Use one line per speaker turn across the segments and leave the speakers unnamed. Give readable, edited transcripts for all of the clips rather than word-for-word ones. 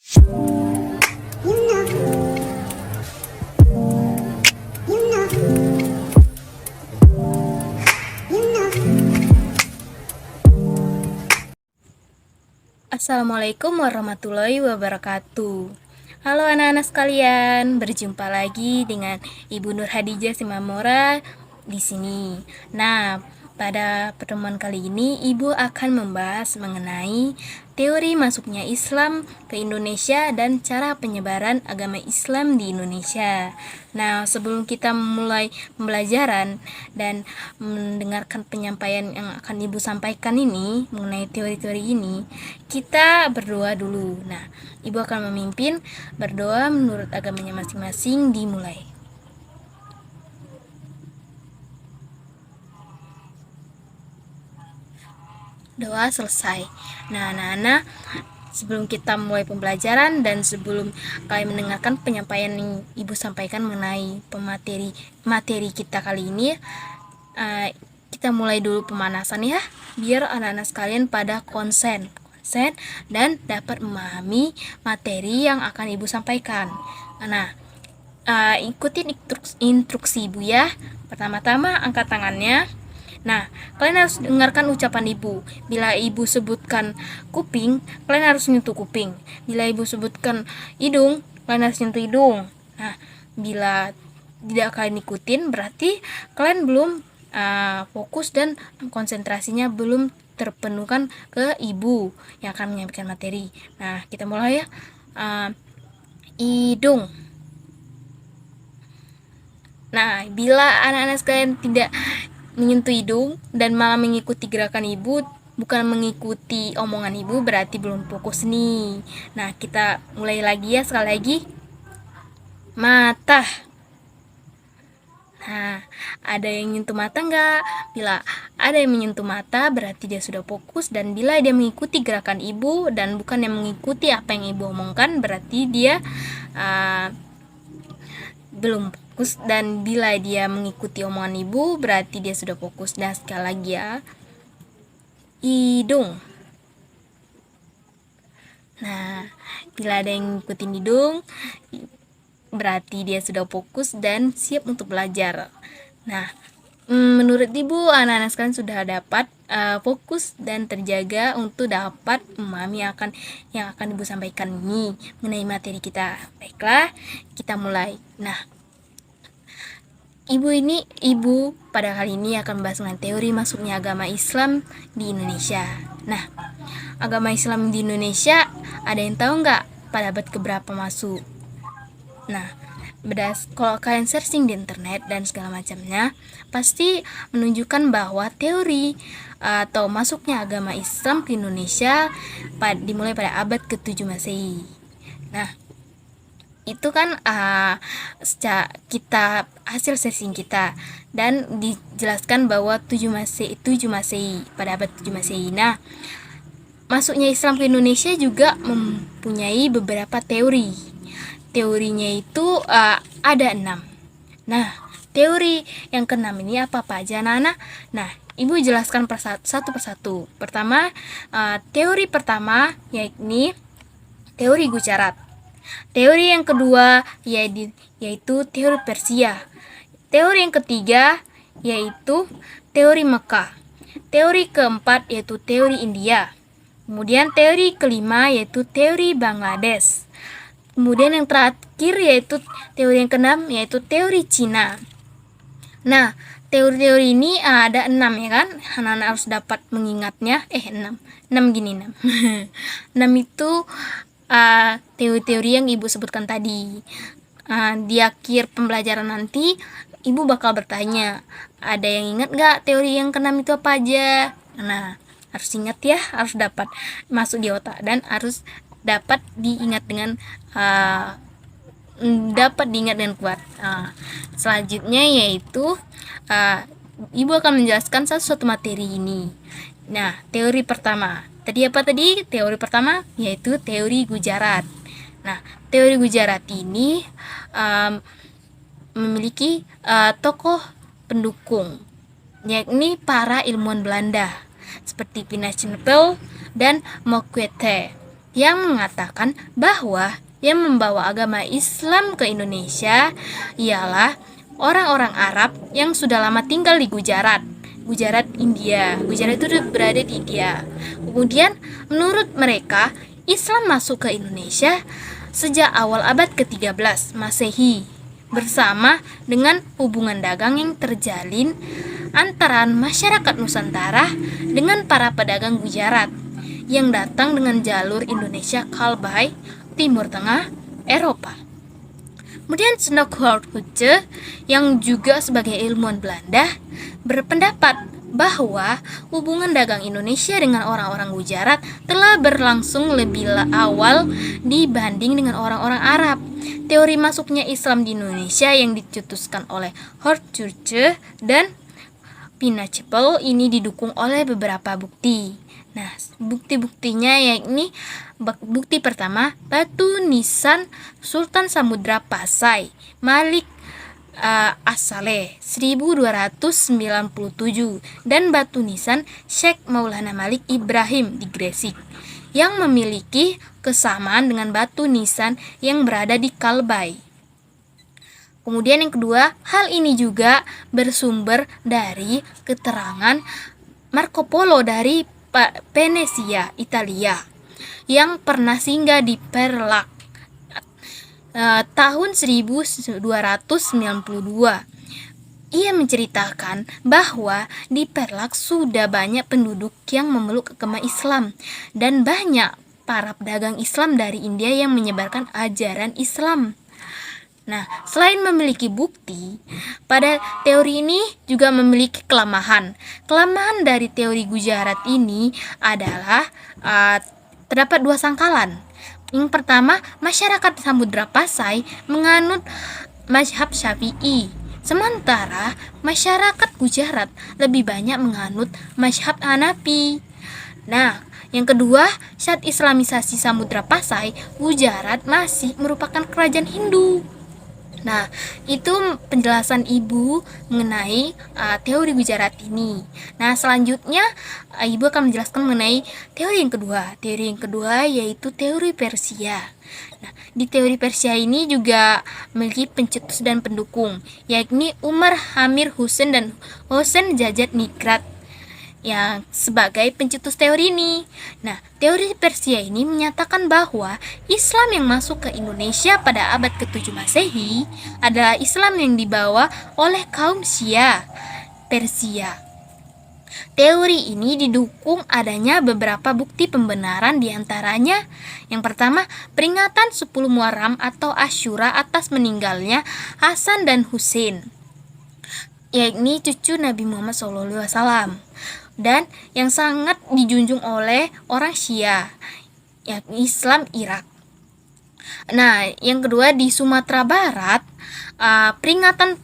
Assalamualaikum warahmatullahi wabarakatuh. Halo anak-anak sekalian, berjumpa lagi dengan Ibu Nur Hadijah Simamora di sini. Nah, pada pertemuan kali ini Ibu akan membahas mengenai teori masuknya Islam ke Indonesia dan cara penyebaran agama Islam di Indonesia. Nah, sebelum kita mulai pembelajaran dan mendengarkan penyampaian yang akan Ibu sampaikan ini mengenai teori-teori ini, kita berdoa dulu. Nah, Ibu akan memimpin berdoa menurut agamanya masing-masing. Dimulai. Doa selesai. Nah, anak-anak, sebelum kita mulai pembelajaran dan sebelum kalian mendengarkan penyampaian yang Ibu sampaikan mengenai materi kita kali ini, kita mulai dulu pemanasan ya, biar anak-anak sekalian pada konsen dan dapat memahami materi yang akan Ibu sampaikan. Nah, ikutin instruksi Ibu ya. Pertama-tama angkat tangannya. Nah, kalian harus dengarkan ucapan Ibu. Bila Ibu sebutkan kuping, kalian harus nyentuh kuping. Bila Ibu sebutkan hidung, kalian harus nyentuh hidung. Nah, bila tidak kalian ikutin, berarti kalian belum fokus dan konsentrasinya belum terpenuhkan ke Ibu yang akan menyampaikan materi. Nah, kita mulai ya. Hidung. Nah, bila anak-anak sekalian tidak menyentuh hidung dan malah mengikuti gerakan Ibu, bukan mengikuti omongan Ibu, berarti belum fokus nih. Nah, kita mulai lagi ya, sekali lagi. Mata. Nah, ada yang menyentuh mata enggak? Bila ada yang menyentuh mata, berarti dia sudah fokus. Dan bila dia mengikuti gerakan Ibu dan bukan yang mengikuti apa yang Ibu omongkan, berarti dia belum fokus. Dan bila dia mengikuti omongan Ibu, berarti dia sudah fokus. Dan sekali lagi ya, hidung. Nah, bila ada yang ngikutin hidung, berarti dia sudah fokus dan siap untuk belajar. Nah, menurut Ibu, anak-anak sekalian sudah dapat fokus dan terjaga untuk dapat memahami yang akan Ibu sampaikan ini mengenai materi kita. Baiklah, kita mulai. Nah, Ibu pada kali ini akan membahas mengenai teori masuknya agama Islam di Indonesia. Nah, agama Islam di Indonesia, ada yang tahu nggak pada abad keberapa masuk? Nah, kalau kalian searching di internet dan segala macamnya, pasti menunjukkan bahwa teori atau masuknya agama Islam ke Indonesia dimulai pada abad ke-7 Masehi. Nah, itu kan kita hasil searching kita, dan dijelaskan bahwa 7 Masehi pada abad 7 Masehi. Nah, masuknya Islam ke Indonesia juga mempunyai beberapa teori. Teorinya itu ada 6. Nah, teori yang ke-6 ini apa aja anak-anak? Nah, Ibu jelaskan satu persatu. Pertama, teori pertama yakni teori Gujarat. Teori yang kedua yaitu teori Persia. Teori yang ketiga yaitu teori Mekah. Teori keempat yaitu teori India. Kemudian teori kelima yaitu teori Bangladesh. Kemudian yang terakhir yaitu teori yang keenam yaitu teori Cina. Nah, teori-teori ini ada 6 ya kan? Anak-anak harus dapat mengingatnya. 6 gini 6. 6 itu teori-teori yang Ibu sebutkan tadi. Di akhir pembelajaran nanti Ibu bakal bertanya, ada yang ingat gak teori yang ke-6 itu apa aja? Nah, harus ingat ya, harus dapat masuk di otak dan harus dapat diingat dengan kuat. Selanjutnya yaitu Ibu akan menjelaskan satu materi ini. Nah, teori pertama. Teori pertama yaitu teori Gujarat. Nah, teori Gujarat ini memiliki tokoh pendukung, yakni para ilmuwan Belanda seperti Pinachinapel dan Mokwete. yang mengatakan bahwa yang membawa agama Islam ke Indonesia ialah orang-orang Arab yang sudah lama tinggal di Gujarat, India. Gujarat itu berada di India. Kemudian menurut mereka Islam masuk ke Indonesia sejak awal abad ke-13 Masehi bersama dengan hubungan dagang yang terjalin antara masyarakat Nusantara dengan para pedagang Gujarat yang datang dengan jalur Indonesia Kalbai, Timur Tengah, Eropa. Kemudian Snoeckhoortje yang juga sebagai ilmuwan Belanda berpendapat bahwa hubungan dagang Indonesia dengan orang-orang Gujarat telah berlangsung lebih awal dibanding dengan orang-orang Arab. Teori masuknya Islam di Indonesia yang dicetuskan oleh Hoortje dan Pinachple ini didukung oleh beberapa bukti. Nah, bukti-buktinya yakni bukti pertama, batu nisan Sultan Samudra Pasai Malik As-Saleh 1297 dan batu nisan Syekh Maulana Malik Ibrahim di Gresik yang memiliki kesamaan dengan batu nisan yang berada di Kalbai. Kemudian yang kedua, hal ini juga bersumber dari keterangan Marco Polo dari Venesia, Italia, yang pernah singgah di Perlak tahun 1292. Ia menceritakan bahwa di Perlak sudah banyak penduduk yang memeluk agama Islam dan banyak para pedagang Islam dari India yang menyebarkan ajaran Islam. Nah, selain memiliki bukti, pada teori ini juga memiliki kelemahan. Kelemahan dari teori Gujarat ini adalah terdapat dua sangkalan. Yang pertama, masyarakat Samudra Pasai menganut mazhab Syafi'i, sementara masyarakat Gujarat lebih banyak menganut mazhab Hanafi. Nah, yang kedua, saat Islamisasi Samudra Pasai, Gujarat masih merupakan kerajaan Hindu. Nah, itu penjelasan Ibu mengenai teori Gujarat ini. Nah, selanjutnya Ibu akan menjelaskan mengenai teori yang kedua. Teori yang kedua yaitu teori Persia. Nah, di teori Persia ini juga memiliki pencetus dan pendukung, yakni Umar Hamir Hussein dan Hossein Jajat Nigrat yang sebagai pencetus teori ini. Nah, teori Persia ini menyatakan bahwa Islam yang masuk ke Indonesia pada abad ke-7 Masehi adalah Islam yang dibawa oleh kaum Syiah Persia. Teori ini didukung adanya beberapa bukti pembenaran, diantaranya yang pertama, peringatan 10 Muharram atau Asyura atas meninggalnya Hasan dan Husain, yakni cucu Nabi Muhammad SAW, dan yang sangat dijunjung oleh orang Syiah, yakni Islam Irak. Nah, yang kedua di Sumatera Barat, peringatan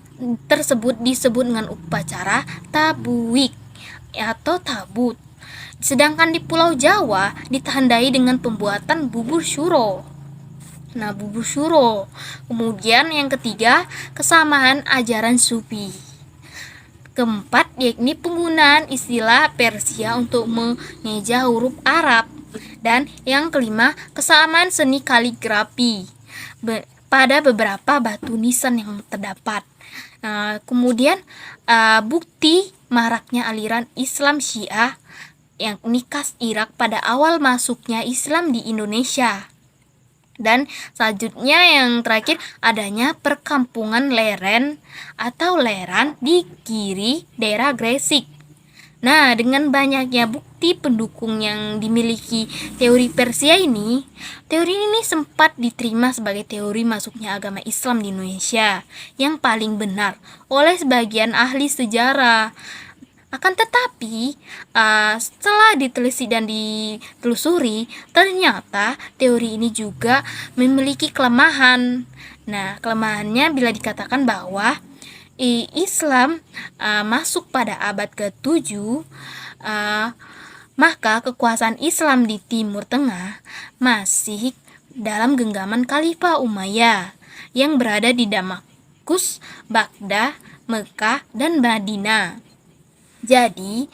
tersebut disebut dengan upacara tabuik atau tabut. Sedangkan di Pulau Jawa ditandai dengan pembuatan bubur syuro. Nah, bubur syuro. Kemudian yang ketiga, kesamaan ajaran sufi. Keempat, yakni penggunaan istilah Persia untuk mengeja huruf Arab. Dan yang kelima, kesamaan seni kaligrafi pada beberapa batu nisan yang terdapat. Kemudian bukti maraknya aliran Islam Syiah yang khas Irak pada awal masuknya Islam di Indonesia. Dan selanjutnya yang terakhir adanya perkampungan Leren atau Leran di Giri, daerah Gresik. Nah, dengan banyaknya bukti pendukung yang dimiliki teori Persia ini, teori ini sempat diterima sebagai teori masuknya agama Islam di Indonesia yang paling benar oleh sebagian ahli sejarah. Akan tetapi, setelah ditelisik dan ditelusuri, ternyata teori ini juga memiliki kelemahan. Nah, kelemahannya bila dikatakan bahwa Islam masuk pada abad ke-7, maka kekuasaan Islam di Timur Tengah masih dalam genggaman Khalifah Umayyah yang berada di Damaskus, Baghdad, Mekah, dan Madinah. Jadi,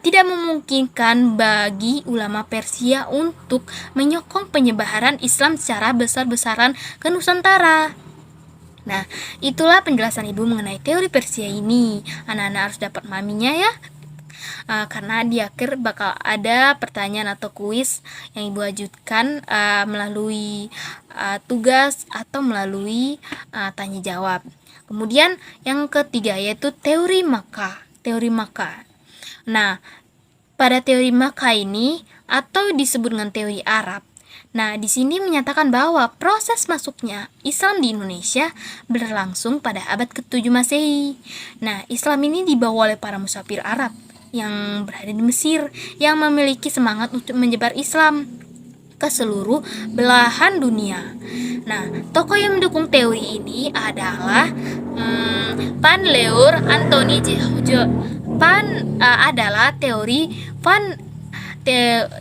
tidak memungkinkan bagi ulama Persia untuk menyokong penyebaran Islam secara besar-besaran ke Nusantara. Nah, itulah penjelasan Ibu mengenai teori Persia ini. Anak-anak harus dapat memahaminya ya. Karena di akhir bakal ada pertanyaan atau kuis yang Ibu ajukan melalui tugas atau melalui tanya jawab. Kemudian yang ketiga yaitu teori Makkah. Teori Makkah. Nah, pada teori Makkah ini atau disebut dengan teori Arab. Nah, di sini menyatakan bahwa proses masuknya Islam di Indonesia berlangsung pada abad ke-7 Masehi. Nah, Islam ini dibawa oleh para musafir Arab yang berada di Mesir yang memiliki semangat untuk menyebar Islam ke seluruh belahan dunia. Nah, tokoh yang mendukung teori ini adalah Van Leur Anthony adalah teori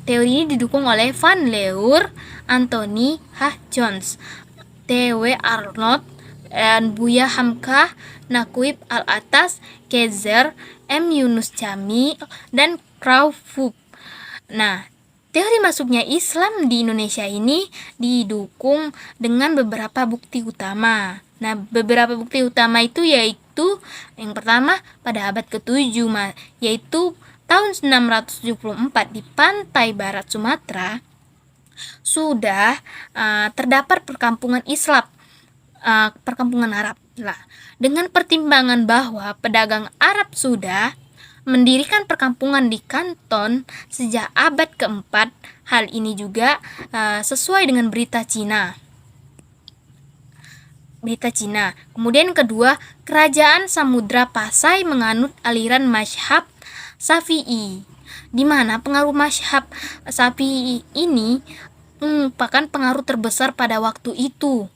ini didukung oleh Van Leur Anthony H. Jones, T.W. Arnold, dan Buya Hamka, Naquib Al-Atas, Kezer, M. Yunus Jamil, dan Crawford. Nah, teori masuknya Islam di Indonesia ini didukung dengan beberapa bukti utama. Nah, beberapa bukti utama itu yaitu yang pertama pada abad ke-7 yaitu tahun 674 di pantai barat Sumatera sudah terdapat perkampungan Islam, perkampungan Arab. Nah, dengan pertimbangan bahwa pedagang Arab sudah mendirikan perkampungan di Kanton sejak abad keempat, hal ini juga sesuai dengan berita Cina. Kemudian kedua, kerajaan Samudra Pasai menganut aliran mazhab Syafi'i, di mana pengaruh mazhab Syafi'i ini merupakan pengaruh terbesar pada waktu itu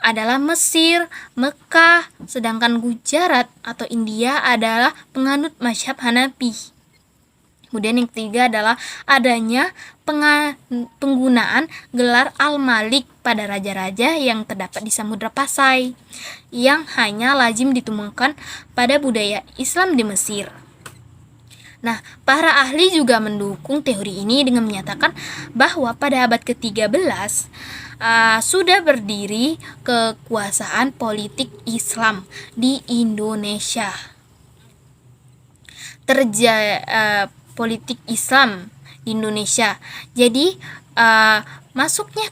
adalah Mesir, Mekah, sedangkan Gujarat atau India adalah penganut mazhab Hanafi. Kemudian yang ketiga adalah adanya penggunaan gelar Al-Malik pada raja-raja yang terdapat di Samudra Pasai yang hanya lazim ditemukan pada budaya Islam di Mesir. Nah, para ahli juga mendukung teori ini dengan menyatakan bahwa pada abad ke-13 sudah berdiri kekuasaan politik Islam di Indonesia. Politik Islam di Indonesia. Jadi masuknya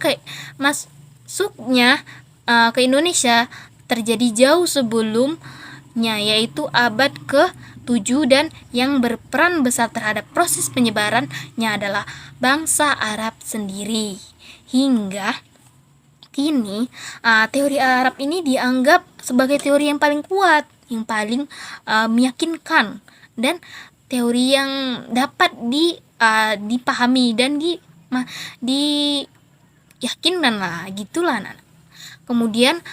ke Indonesia terjadi jauh sebelumnya, yaitu abad ke-7, dan yang berperan besar terhadap proses penyebarannya adalah bangsa Arab sendiri. Hingga kini teori Arab ini dianggap sebagai teori yang paling kuat, yang paling meyakinkan, dan teori yang dapat dipahami dan diyakinkan lah, gitulah. Kemudian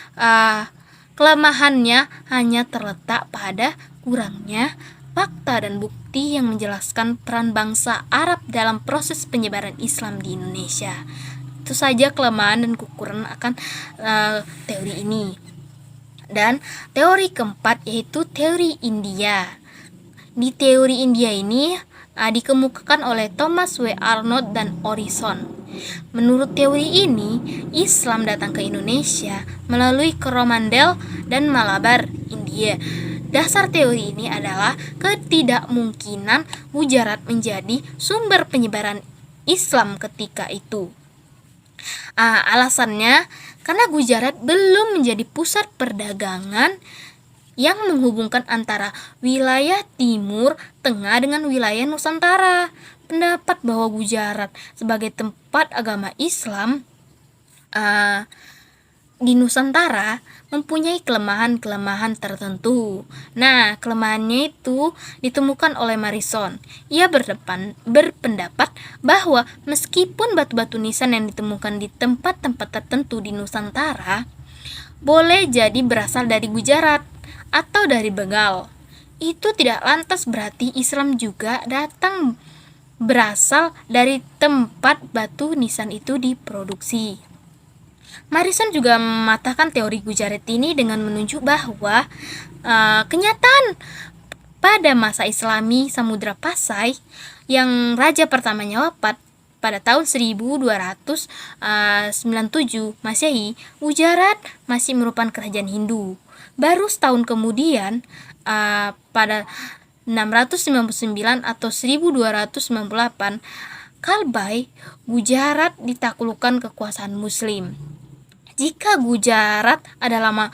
kelemahannya hanya terletak pada kurangnya fakta dan bukti yang menjelaskan peran bangsa Arab dalam proses penyebaran Islam di Indonesia. Itu saja kelemahan dan kekurangan akan teori ini. Dan teori keempat yaitu teori India. Di teori India ini dikemukakan oleh Thomas W. Arnold dan Orison. Menurut teori ini, Islam datang ke Indonesia melalui Coromandel dan Malabar, India. Dasar teori ini adalah ketidakmungkinan Gujarat menjadi sumber penyebaran Islam ketika itu. Alasannya karena Gujarat belum menjadi pusat perdagangan yang menghubungkan antara wilayah Timur Tengah dengan wilayah Nusantara. Pendapat bahwa Gujarat sebagai tempat agama Islam di Nusantara mempunyai kelemahan-kelemahan tertentu. Nah, kelemahannya itu ditemukan oleh Morrison. Ia berpendapat bahwa meskipun batu-batu nisan yang ditemukan di tempat-tempat tertentu di Nusantara boleh jadi berasal dari Gujarat atau dari Bengal, itu tidak lantas berarti Islam juga datang berasal dari tempat batu nisan itu diproduksi. Morrison juga mematahkan teori Gujarat ini dengan menunjuk bahwa kenyataan pada masa Islami Samudra Pasai yang raja pertamanya wafat pada tahun 1297 Masehi, Gujarat masih merupakan kerajaan Hindu. Baru setahun kemudian, pada 699 atau 1298, Kalbai, Gujarat ditaklukkan kekuasaan Muslim. Jika Gujarat adalah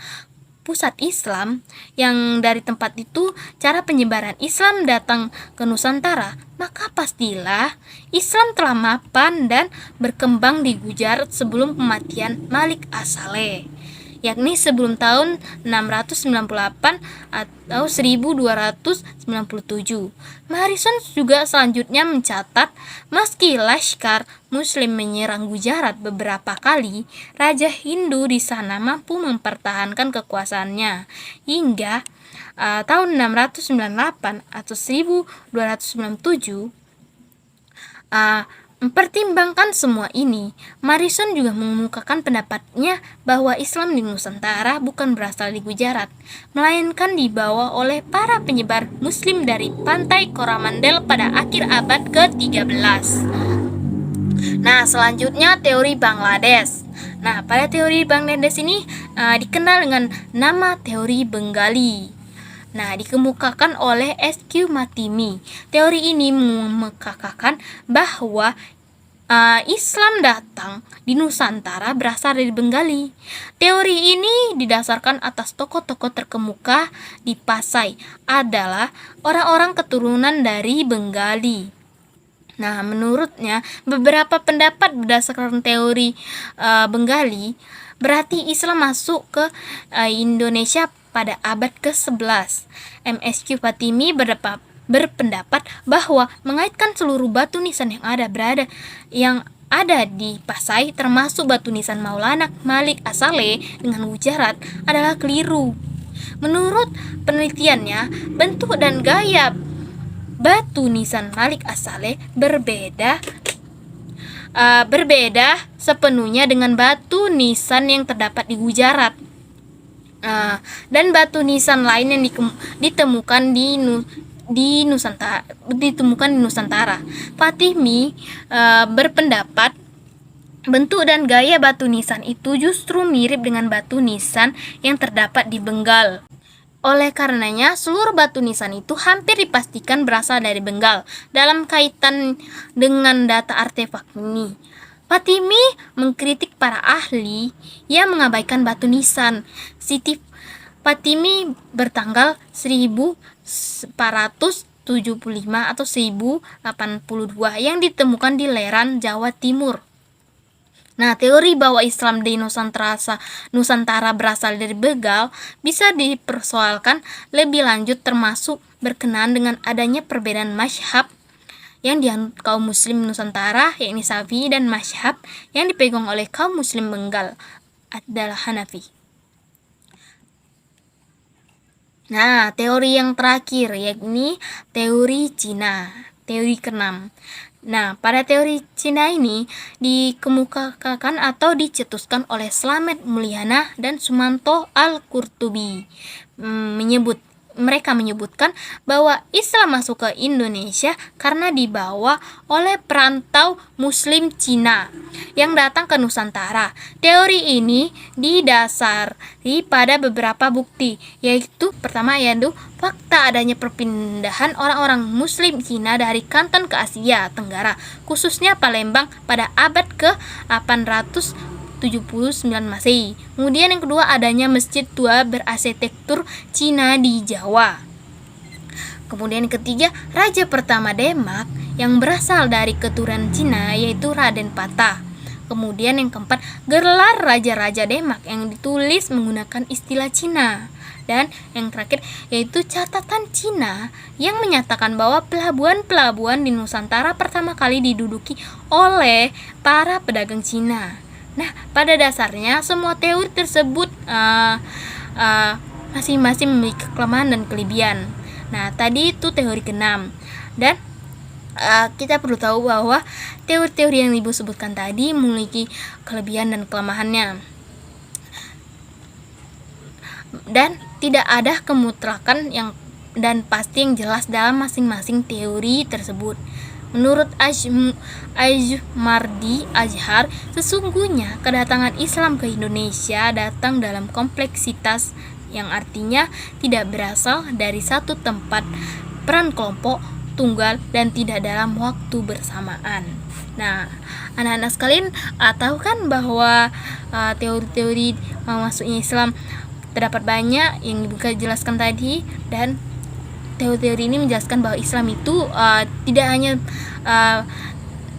pusat Islam, yang dari tempat itu cara penyebaran Islam datang ke Nusantara, maka pastilah Islam telah mapan dan berkembang di Gujarat sebelum kematian Malik As-Saleh, yakni sebelum tahun 698 atau 1297. Harrison juga selanjutnya mencatat, meski Laskar Muslim menyerang Gujarat beberapa kali, Raja Hindu di sana mampu mempertahankan kekuasaannya hingga tahun 698 atau 1297. Mempertimbangkan semua ini, Harrison juga mengemukakan pendapatnya bahwa Islam di Nusantara bukan berasal di Gujarat, melainkan dibawa oleh para penyebar Muslim dari pantai Coromandel pada akhir abad ke-13. Nah, selanjutnya teori Bangladesh. Nah, pada teori Bangladesh ini dikenal dengan nama teori Bengali. Nah, dikemukakan oleh S.Q. Matimi. Teori ini mengemukakan bahwa Islam datang di Nusantara berasal dari Bengali. Teori ini didasarkan atas tokoh-tokoh terkemuka di Pasai adalah orang-orang keturunan dari Bengali. Nah, menurutnya beberapa pendapat berdasarkan teori Bengali berarti Islam masuk ke Indonesia pada abad ke-11. MSQ Fatimi berpendapat bahwa mengaitkan seluruh batu nisan yang ada di Pasai, termasuk batu nisan Maulana Malik As-Saleh dengan Gujarat, adalah keliru. Menurut penelitiannya, bentuk dan gaya batu nisan Malik As-Saleh berbeda sepenuhnya dengan batu nisan yang terdapat di Gujarat. Dan batu nisan lain yang ditemukan di Nusantara. Fatimi berpendapat bentuk dan gaya batu nisan itu justru mirip dengan batu nisan yang terdapat di Bengal. Oleh karenanya, seluruh batu nisan itu hampir dipastikan berasal dari Bengal dalam kaitan dengan data artefak ini. Fatimi mengkritik para ahli yang mengabaikan batu nisan. Siti Fatimi bertanggal 1475 atau 1082 yang ditemukan di Leran, Jawa Timur. Nah, teori bahwa Islam di Nusantara berasal dari Bengal bisa dipersoalkan lebih lanjut, termasuk berkenaan dengan adanya perbedaan mazhab yang dianut kaum muslim Nusantara, yakni Syafi'i, dan mazhab yang dipegang oleh kaum muslim Bengal adalah Hanafi. Nah, teori yang terakhir yakni teori Cina, teori ke-6. Nah, pada teori Cina ini dikemukakan atau dicetuskan oleh Slamet Mulyana dan Sumanto Al-Qurtubi. Mereka menyebutkan bahwa Islam masuk ke Indonesia karena dibawa oleh perantau Muslim Cina yang datang ke Nusantara. Teori ini didasari pada beberapa bukti, yaitu pertama yaitu fakta adanya perpindahan orang-orang Muslim Cina dari Kanton ke Asia Tenggara, khususnya Palembang pada abad ke-879 Masehi. Kemudian yang kedua, adanya masjid tua berarsitektur Cina di Jawa. Kemudian yang ketiga, raja pertama Demak yang berasal dari keturunan Cina yaitu Raden Patah. Kemudian yang keempat, gelar raja-raja Demak yang ditulis menggunakan istilah Cina. Dan yang terakhir yaitu catatan Cina yang menyatakan bahwa pelabuhan-pelabuhan di Nusantara pertama kali diduduki oleh para pedagang Cina. Nah, pada dasarnya semua teori tersebut masing-masing memiliki kelemahan dan kelebihan. Nah, tadi itu teori ke-6. Dan kita perlu tahu bahwa teori-teori yang Ibu sebutkan tadi memiliki kelebihan dan kelemahannya. Dan tidak ada kemutlakan yang dan pasti yang jelas dalam masing-masing teori tersebut. Menurut Ajmardi Azhar, sesungguhnya kedatangan Islam ke Indonesia datang dalam kompleksitas yang artinya tidak berasal dari satu tempat, peran kelompok, tunggal, dan tidak dalam waktu bersamaan. Nah, anak-anak sekalian tahu kan bahwa teori-teori masuknya Islam terdapat banyak yang Ibu jelaskan tadi, dan teori-teori ini menjelaskan bahwa Islam itu tidak hanya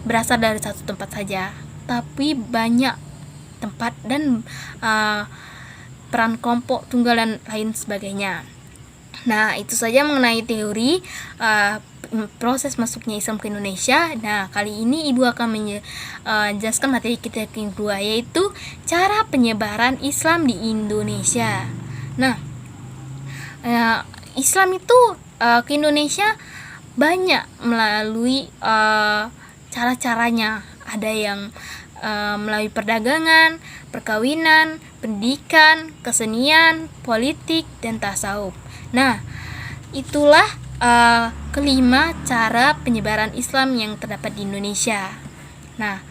berasal dari satu tempat saja, tapi banyak tempat dan peran kelompok, tunggal, dan lain sebagainya. Nah, itu saja mengenai teori proses masuknya Islam ke Indonesia. Nah, kali ini Ibu akan menjelaskan materi kita yang kedua, yaitu cara penyebaran Islam di Indonesia. Nah, Islam itu ke Indonesia banyak melalui cara-caranya. Ada yang melalui perdagangan, perkawinan, pendidikan, kesenian, politik, dan tasawuf. Nah, itulah kelima cara penyebaran Islam yang terdapat di Indonesia. Nah,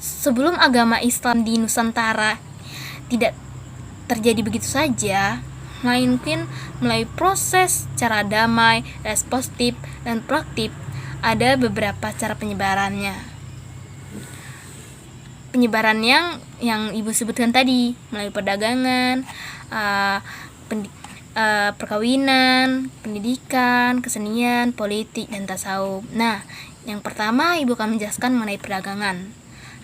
sebelum agama Islam di Nusantara tidak terjadi begitu saja, melainkan melalui proses cara damai, responsif, dan proaktif. Ada beberapa cara penyebarannya. Penyebaran yang Ibu sebutkan tadi, melalui perdagangan, perkawinan, pendidikan, kesenian, politik, dan tasawuf. Nah, yang pertama Ibu akan menjelaskan mengenai perdagangan.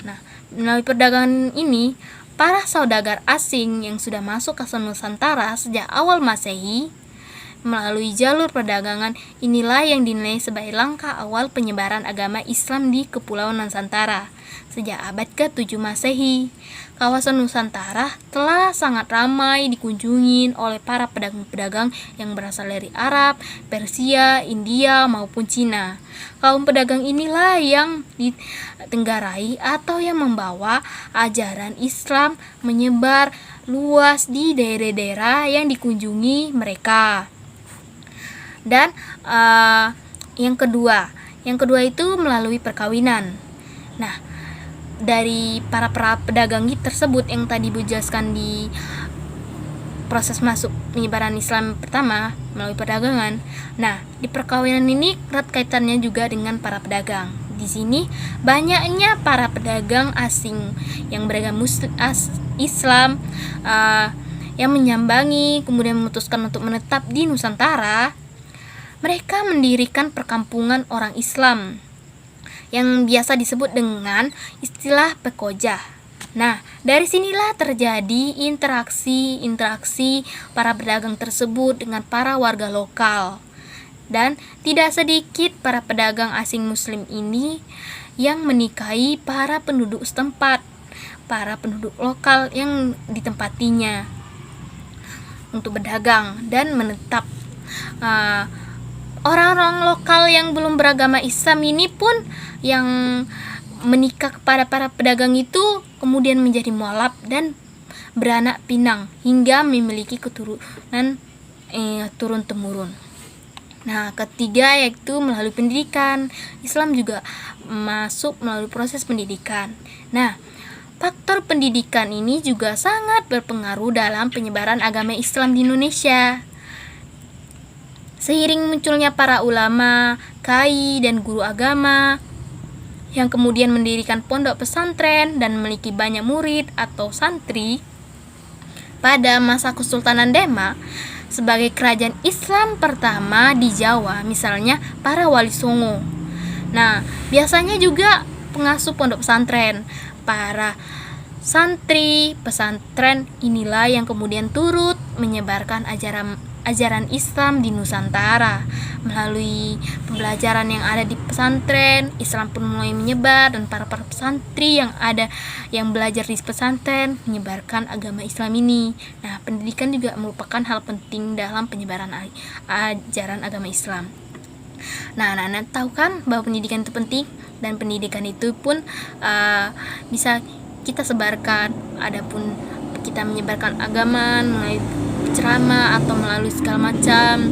Nah, melalui perdagangan ini, para saudagar asing yang sudah masuk ke Nusantara sejak awal Masehi melalui jalur perdagangan inilah yang dinilai sebagai langkah awal penyebaran agama Islam di Kepulauan Nusantara. Sejak abad ke-7 Masehi, kawasan Nusantara telah sangat ramai dikunjungi oleh para pedagang-pedagang yang berasal dari Arab, Persia, India, maupun Cina. Kaum pedagang inilah yang ditenggarai atau yang membawa ajaran Islam menyebar luas di daerah-daerah yang dikunjungi mereka. Dan yang kedua itu melalui perkawinan. Nah, dari para pedagang tersebut yang tadi Bu jelaskan di proses masuk penyebaran Islam pertama melalui perdagangan. Nah, di perkawinan ini erat kaitannya juga dengan para pedagang. Di sini banyaknya para pedagang asing yang beragama Islam yang menyambangi kemudian memutuskan untuk menetap di Nusantara. Mereka mendirikan perkampungan orang Islam yang biasa disebut dengan istilah pekoja. Nah, dari sinilah terjadi interaksi para pedagang tersebut dengan para warga lokal. Dan tidak sedikit para pedagang asing muslim ini yang menikahi para penduduk setempat, para penduduk lokal yang ditempatinya untuk berdagang dan menetap. Orang-orang lokal yang belum beragama Islam ini pun yang menikah kepada para pedagang itu kemudian menjadi mualaf dan beranak pinang hingga memiliki keturunan turun-temurun. Nah, ketiga yaitu melalui pendidikan. Islam juga masuk melalui proses pendidikan. Nah, faktor pendidikan ini juga sangat berpengaruh dalam penyebaran agama Islam di Indonesia. Seiring munculnya para ulama, kiai, dan guru agama yang kemudian mendirikan pondok pesantren dan memiliki banyak murid atau santri, pada masa Kesultanan Demak sebagai kerajaan Islam pertama di Jawa, misalnya para wali songo. Nah, biasanya juga pengasuh pondok pesantren, para santri pesantren inilah yang kemudian turut menyebarkan ajaran Islam di Nusantara. Melalui pembelajaran yang ada di pesantren, Islam pun mulai menyebar dan para santri yang ada yang belajar di pesantren menyebarkan agama Islam ini. Nah, pendidikan juga merupakan hal penting dalam penyebaran ajaran agama Islam. Nah, anak-anak tahu kan bahwa pendidikan itu penting, dan pendidikan itu pun bisa kita sebarkan. Adapun kita menyebarkan agama melalui ceramah atau melalui segala macam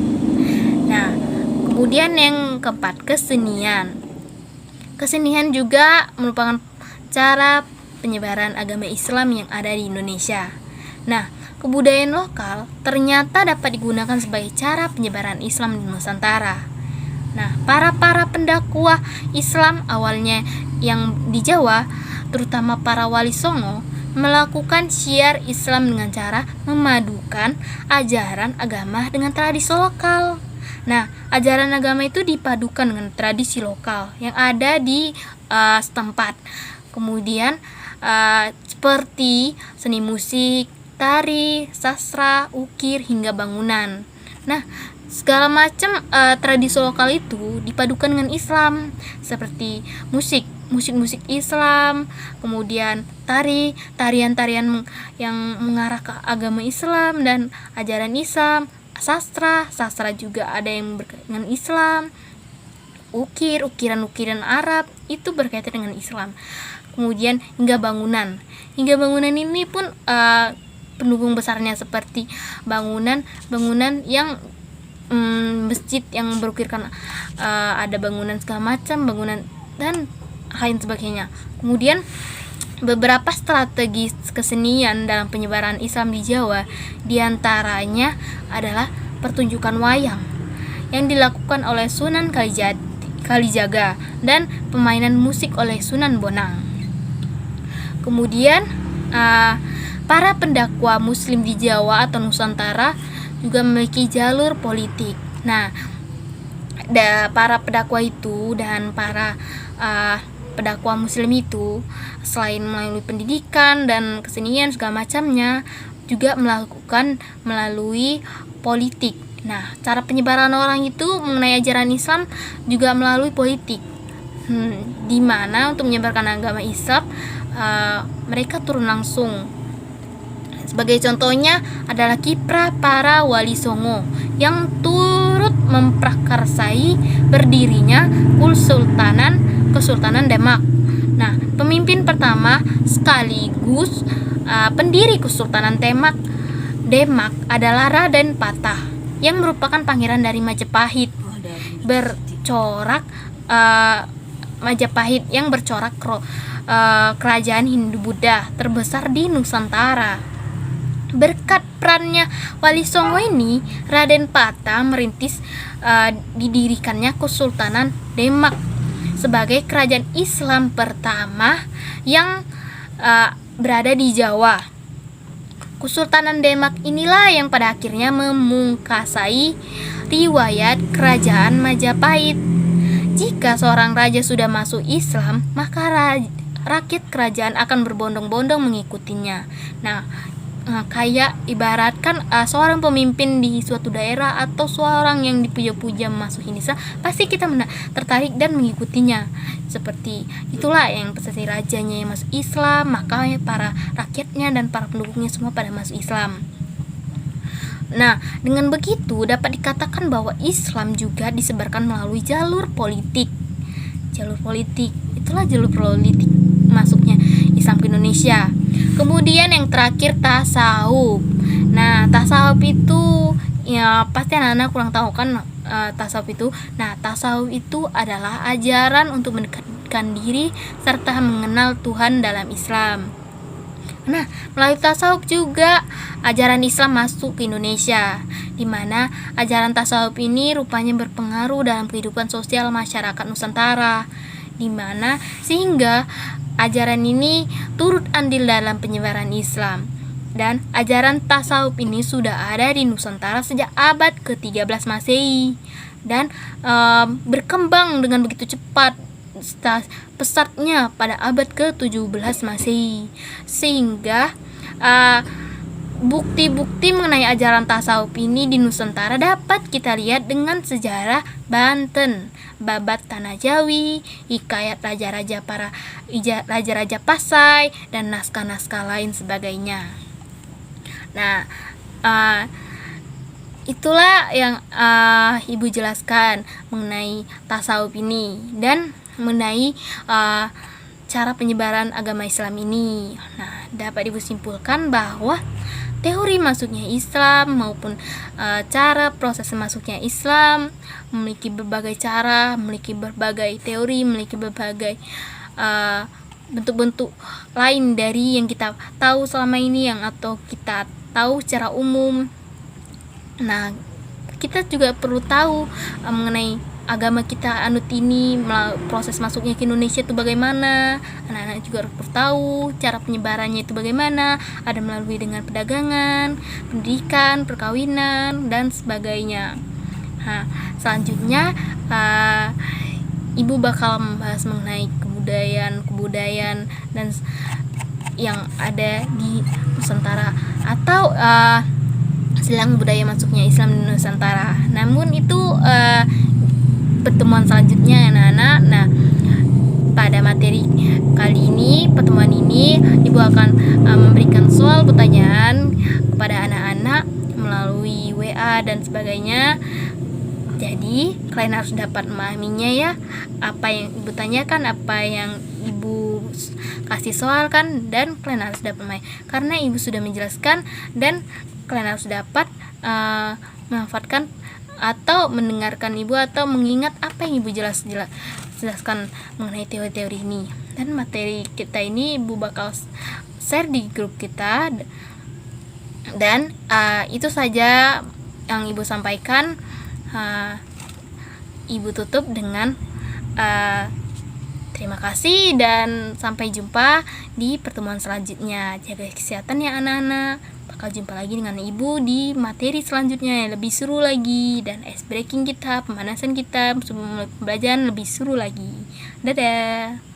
Nah, kemudian yang keempat, kesenian. Kesenian juga merupakan cara penyebaran agama Islam yang ada di Indonesia. Nah, kebudayaan lokal ternyata dapat digunakan sebagai cara penyebaran Islam di Nusantara. Nah, para pendakwah Islam awalnya yang di Jawa, terutama para wali songo, melakukan syiar Islam dengan cara memadukan ajaran agama dengan tradisi lokal. Nah, ajaran agama itu dipadukan dengan tradisi lokal yang ada di setempat. Kemudian seperti seni musik, tari, sastra, ukir, hingga bangunan. Nah, segala macam tradisi lokal itu dipadukan dengan Islam, seperti musik Islam, kemudian tarian-tarian yang mengarah ke agama Islam dan ajaran Islam, sastra juga ada yang berkaitan dengan Islam, ukiran Arab itu berkaitan dengan Islam. Kemudian hingga bangunan ini pun pendukung besarnya, seperti bangunan yang masjid yang berukirkan ada bangunan segala macam, bangunan dan lain sebagainya. Kemudian beberapa strategi kesenian dalam penyebaran Islam di Jawa, diantaranya adalah pertunjukan wayang yang dilakukan oleh Sunan Kalijaga dan permainan musik oleh Sunan Bonang. Kemudian para pendakwah Muslim di Jawa atau Nusantara juga memiliki jalur politik. Nah, para pendakwah itu dan para pendakwah Muslim itu selain melalui pendidikan dan kesenian segala macamnya, juga melalui politik. Nah, cara penyebaran orang itu mengenai ajaran Islam juga melalui politik, di mana untuk menyebarkan agama Islam mereka turun langsung. Sebagai contohnya adalah kiprah para wali songo yang turut memprakarsai berdirinya Kesultanan Demak. Nah, pemimpin pertama sekaligus pendiri Kesultanan Demak adalah Raden Patah, yang merupakan pangeran dari Majapahit kerajaan Hindu-Buddha terbesar di Nusantara. Berkat perannya Wali Songo ini, Raden Patah merintis didirikannya Kesultanan Demak sebagai kerajaan Islam pertama yang berada di Jawa. Kesultanan Demak inilah yang pada akhirnya memungkasai riwayat kerajaan Majapahit. Jika seorang raja sudah masuk Islam, maka rakyat kerajaan akan berbondong-bondong mengikutinya. Nah, kayak ibaratkan seorang pemimpin di suatu daerah atau seorang yang dipuja-puja masuk Islam, pasti kita tertarik dan mengikutinya. Seperti itulah yang seperti rajanya yang masuk Islam, maka para rakyatnya dan para pendukungnya semua pada masuk Islam. Nah, dengan begitu dapat dikatakan bahwa Islam juga disebarkan melalui jalur politik. Itulah jalur politik masuknya Islam ke Indonesia. Kemudian yang terakhir, tasawuf. Nah, tasawuf itu ya pasti anak-anak kurang tahu kan tasawuf itu. Nah, tasawuf itu adalah ajaran untuk mendekatkan diri serta mengenal Tuhan dalam Islam. Nah, melalui tasawuf juga ajaran Islam masuk ke Indonesia, di mana ajaran tasawuf ini rupanya berpengaruh dalam kehidupan sosial masyarakat Nusantara, di mana sehingga ajaran ini turut andil dalam penyebaran Islam. Dan ajaran tasawuf ini sudah ada di Nusantara sejak abad ke-13 Masehi dan berkembang dengan begitu cepat pesatnya pada abad ke-17 Masehi, sehingga bukti-bukti mengenai ajaran tasawuf ini di Nusantara dapat kita lihat dengan sejarah Banten, babat Tanah Jawi, hikayat raja-raja Pasai, dan naskah-naskah lain sebagainya. Nah, itulah yang Ibu jelaskan mengenai tasawuf ini dan mengenai cara penyebaran agama Islam ini. Nah, dapat Ibu simpulkan bahwa teori masuknya Islam maupun cara proses masuknya Islam memiliki berbagai cara, memiliki berbagai teori, memiliki berbagai bentuk-bentuk lain dari yang kita tahu selama ini yang atau kita tahu secara umum. Nah, kita juga perlu tahu mengenai agama kita anut ini, proses masuknya ke Indonesia itu bagaimana. Anak-anak juga harus tahu cara penyebarannya itu bagaimana, ada melalui dengan perdagangan, pendidikan, perkawinan, dan sebagainya. Nah, selanjutnya Ibu bakal membahas mengenai kebudayaan dan yang ada di Nusantara atau silang budaya masuknya Islam di Nusantara. Namun itu pertemuan selanjutnya anak-anak. Nah, pada materi kali ini, pertemuan ini Ibu akan memberikan soal pertanyaan kepada anak-anak melalui WA dan sebagainya. Jadi kalian harus dapat memahaminya ya, apa yang Ibu tanyakan, apa yang Ibu kasih soal kan, dan kalian harus dapat memahami karena Ibu sudah menjelaskan, dan kalian harus dapat memanfaatkan atau mendengarkan Ibu atau mengingat apa yang Ibu jelaskan mengenai teori-teori ini. Dan materi kita ini Ibu bakal share di grup kita. Dan itu saja yang Ibu sampaikan. Ibu tutup dengan terima kasih dan sampai jumpa di pertemuan selanjutnya. Jaga kesehatan ya anak-anak. Bakal jumpa lagi dengan Ibu di materi selanjutnya yang lebih seru lagi, dan ice breaking kita, pemanasan kita sebelum pembelajaran lebih seru lagi. Dadah.